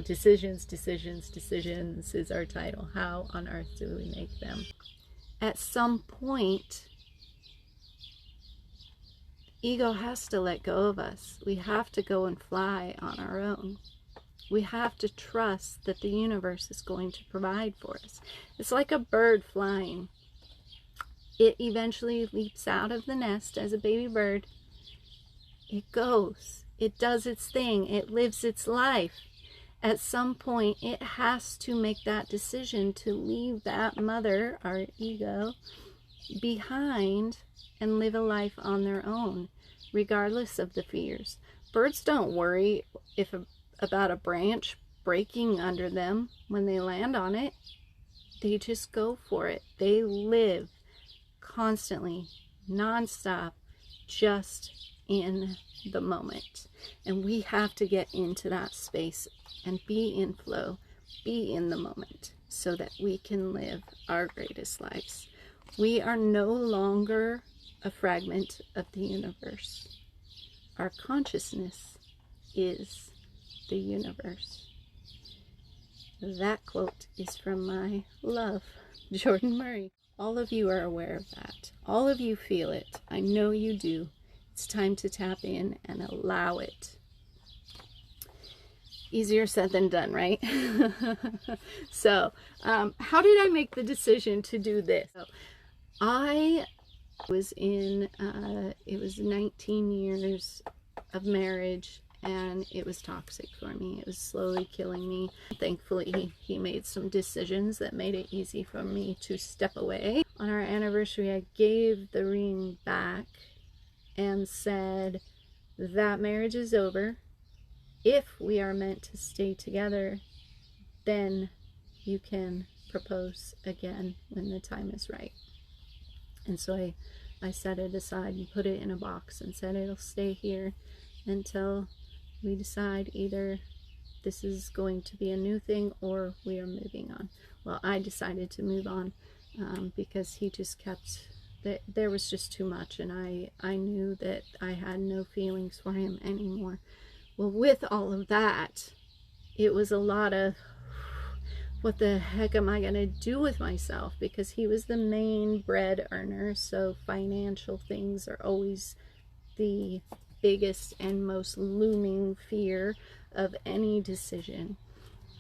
Decisions, decisions, decisions is our title. How on earth do we make them? At some point, ego has to let go of us. We have to go and fly on our own. We have to trust that the universe is going to provide for us. It's like a bird flying. It eventually leaps out of the nest as a baby bird. It goes. It does its thing. It lives its life. At some point, it has to make that decision to leave that mother, our ego, behind and live a life on their own, regardless of the fears. Birds don't worry about a branch breaking under them when they land on it. They just go for it. They live constantly, nonstop, just in the moment. And we have to get into that space and be in flow, be in the moment, so that we can live our greatest lives. We are no longer a fragment of the universe. Our consciousness is the universe. That quote is from my love, Jordan Murray. All of you are aware of that. All of you feel it. I know you do. It's time to tap in and allow it. Easier said than done, right? So, how did I make the decision to do this? So, I was in, it was 19 years of marriage, and it was toxic for me. It was slowly killing me. Thankfully, he made some decisions that made it easy for me to step away. On our anniversary, I gave the ring back and said, that marriage is over. If we are meant to stay together, then you can propose again when the time is right. And so I set it aside and put it in a box and said it'll stay here until we decide either this is going to be a new thing or we are moving on. Well, I decided to move on because he just kept, there was just too much, and I knew that I had no feelings for him anymore. Well, with all of that, it was a lot of, what the heck am I going to do with myself? Because he was the main bread earner, so financial things are always the biggest and most looming fear of any decision.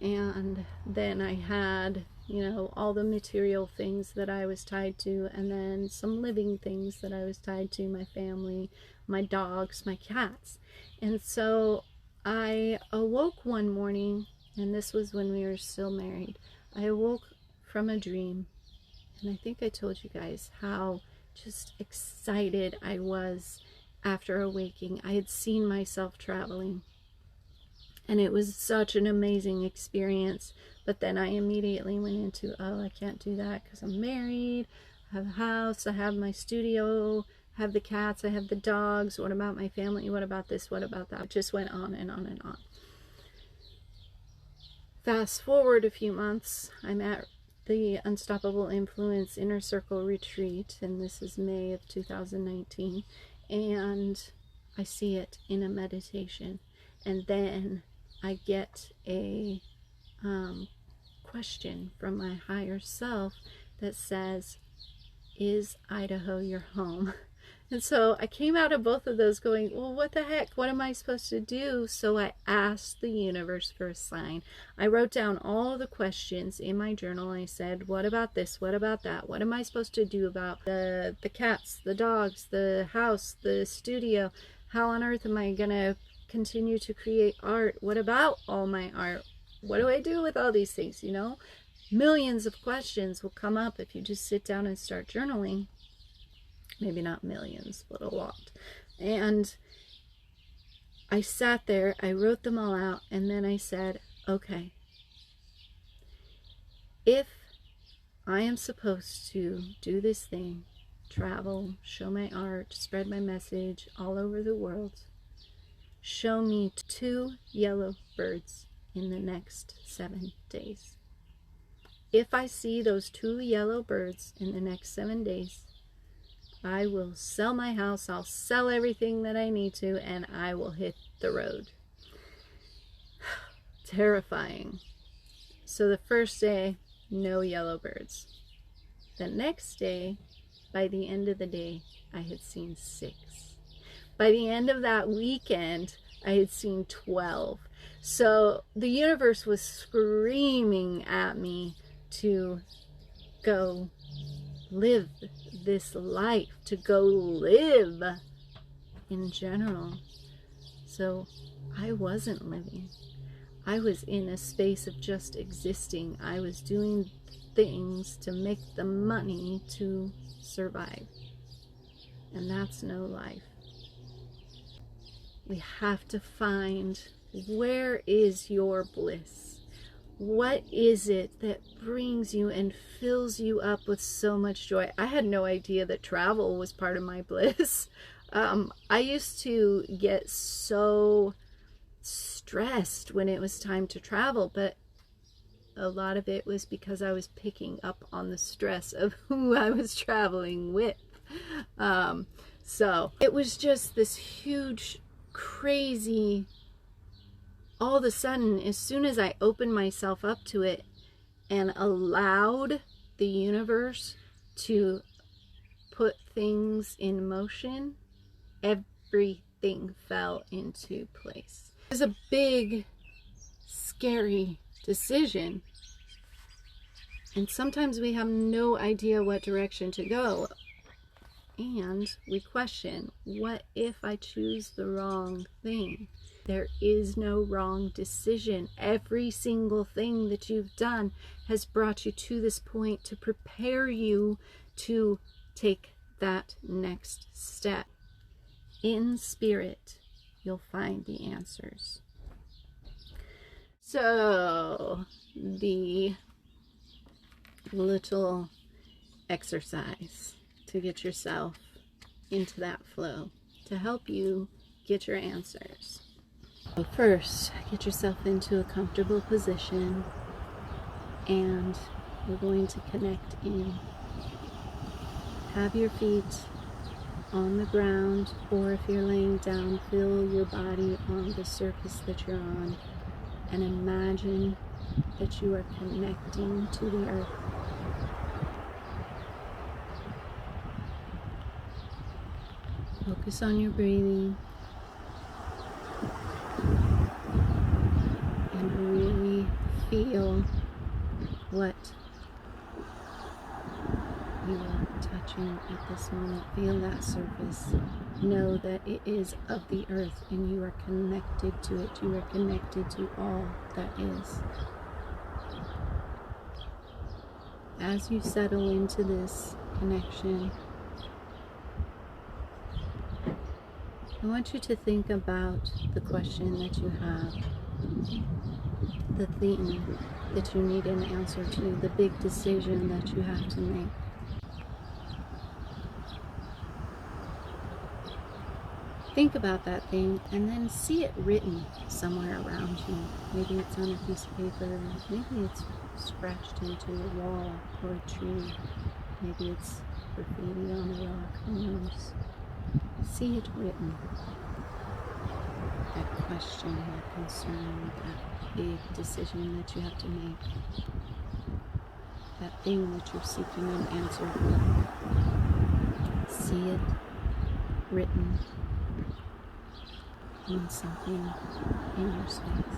And then I had, you know, all the material things that I was tied to, and then some living things that I was tied to, my family, my dogs, my cats. And so I awoke one morning, and this was when we were still married. I awoke from a dream, and I think I told you guys how just excited I was after awaking. I had seen myself traveling, and it was such an amazing experience. But then I immediately went into, oh, I can't do that because I'm married, I have a house, I have my studio, I have the cats, I have the dogs, what about my family, what about this, what about that? It just went on and on and on. Fast forward a few months, I'm at the Unstoppable Influence Inner Circle Retreat, and this is May of 2019, and I see it in a meditation, and then I get a question from my higher self that says, is Idaho your home? And so I came out of both of those going, well, what the heck? What am I supposed to do? So I asked the universe for a sign. I wrote down all the questions in my journal. I said, what about this? What about that? What am I supposed to do about the cats, the dogs, the house, the studio? How on earth am I going to continue to create art? What about all my art? What do I do with all these things? You know, millions of questions will come up if you just sit down and start journaling. Maybe not millions, but a lot. And I sat there, I wrote them all out, and then I said, okay, if I am supposed to do this thing, travel, show my art, spread my message all over the world, show me 2 yellow birds in the next 7 days. If I see those 2 yellow birds in the next 7 days, I will sell my house, I'll sell everything that I need to, and I will hit the road. terrifying. So the first day, no yellowbirds. The next day, by the end of the day, I had seen 6. By the end of that weekend, I had seen 12. So the universe was screaming at me to go live this life, to go live in general. So I wasn't living. I was in a space of just existing. I was doing things to make the money to survive. And that's no life. We have to find, where is your bliss? What is it that brings you and fills you up with so much joy? I had no idea that travel was part of my bliss. I used to get so stressed when it was time to travel, but a lot of it was because I was picking up on the stress of who I was traveling with. So it was just this huge, crazy, all of a sudden, as soon as I opened myself up to it and allowed the universe to put things in motion, everything fell into place. It was a big, scary decision. And sometimes we have no idea what direction to go. And we question, what if I choose the wrong thing? There is no wrong decision. Every single thing that you've done has brought you to this point to prepare you to take that next step. In spirit, you'll find the answers. So, the little exercise to get yourself into that flow, to help you get your answers. So first, get yourself into a comfortable position, and we're going to connect in. Have your feet on the ground, or if you're laying down, feel your body on the surface that you're on, and imagine that you are connecting to the earth. Focus on your breathing and really feel what you are touching at this moment. Feel that surface. Know that it is of the earth and you are connected to it. You are connected to all that is. As you settle into this connection, I want you to think about the question that you have, the thing that you need an answer to, the big decision that you have to make. Think about that thing and then see it written somewhere around you. Maybe it's on a piece of paper, maybe it's scratched into a wall or a tree, maybe it's graffiti on a rock, who knows. See it written. That question, that concern, that big decision that you have to make. That thing that you're seeking an answer for. See it written on something in your space.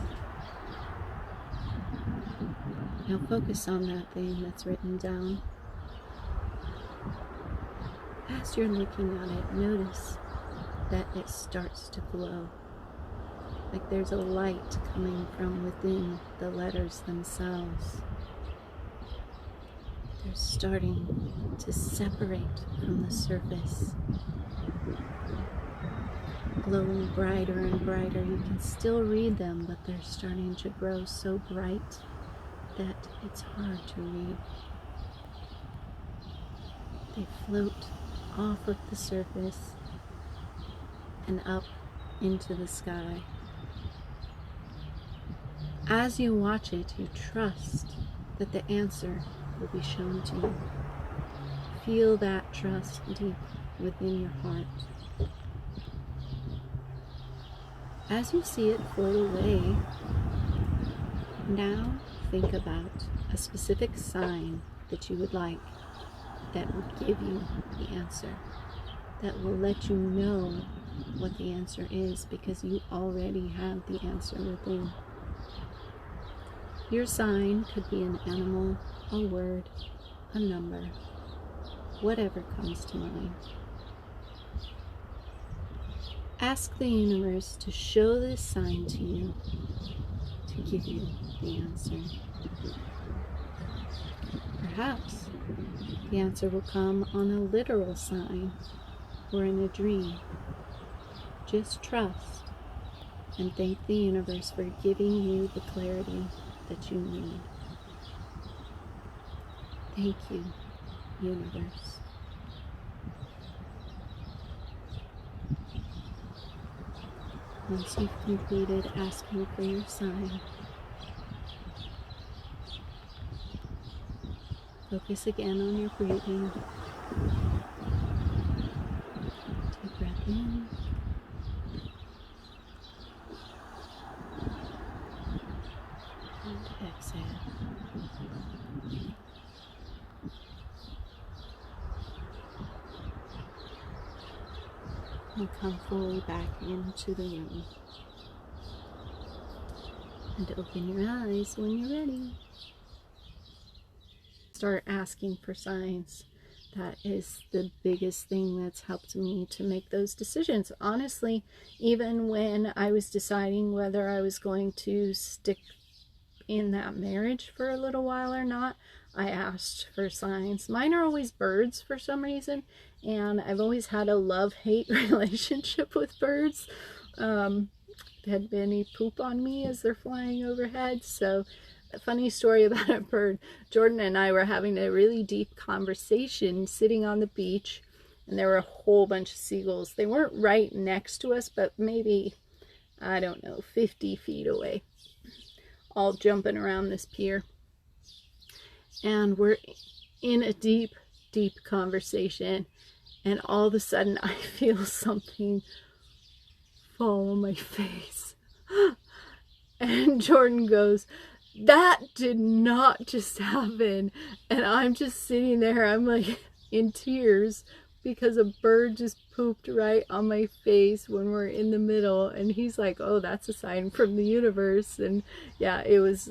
Now focus on that thing that's written down. As you're looking at it, notice that it starts to glow. Like there's a light coming from within the letters themselves. They're starting to separate from the surface, glowing brighter and brighter. You can still read them, but they're starting to grow so bright that it's hard to read. They float off of the surface and up into the sky. As you watch it, you trust that the answer will be shown to you. Feel that trust deep within your heart. As you see it float away, Now think about a specific sign that you would like that will give you the answer, that will let you know what the answer is, because you already have the answer within. Your sign could be an animal, a word, a number, whatever comes to mind. Ask the universe to show this sign to you, to give you the answer. Perhaps the answer will come on a literal sign or in a dream. Just trust and thank the universe for giving you the clarity that you need. Thank you, universe. Once you've completed asking for your sign, focus again on your breathing. Deep breath in. And exhale. And come fully back into the room. And open your eyes when you're ready. Start asking for signs. That is the biggest thing that's helped me to make those decisions. Honestly, even when I was deciding whether I was going to stick in that marriage for a little while or not, I asked for signs. Mine are always birds for some reason, and I've always had a love-hate relationship with birds. Had many poop on me as they're flying overhead. So a funny story about a bird. Jordan and I were having a really deep conversation sitting on the beach, and there were a whole bunch of seagulls. They weren't right next to us, but maybe, I don't know, 50 feet away, all jumping around this pier. And we're in a deep, deep conversation, and all of a sudden I feel something fall on my face. And Jordan goes, "That did not just happen." And I'm just sitting there, I'm like in tears, because a bird just pooped right on my face when we're in the middle. And he's like, "Oh, that's a sign from the universe." And yeah, it was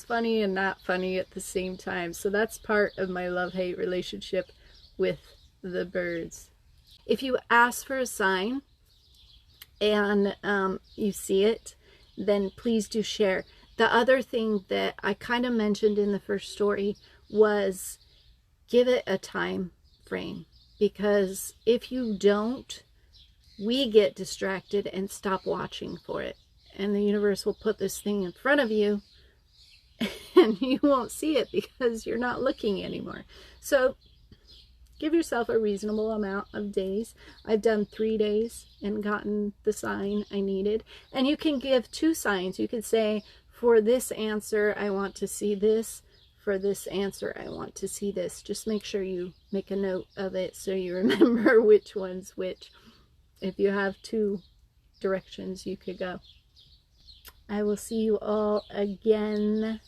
funny and not funny at the same time. So that's part of my love-hate relationship with the birds. If you ask for a sign and you see it, then please do share. The other thing that I kind of mentioned in the first story was give it a time frame, because if you don't, we get distracted and stop watching for it, and the universe will put this thing in front of you and you won't see it because you're not looking anymore. So give yourself a reasonable amount of days. I've done 3 days and gotten the sign I needed. And you can give 2 signs. You could say, for this answer, I want to see this. For this answer, I want to see this. Just make sure you make a note of it so you remember which one's which. If you have 2 directions you could go. I will see you all again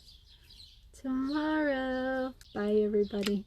tomorrow. Bye, everybody.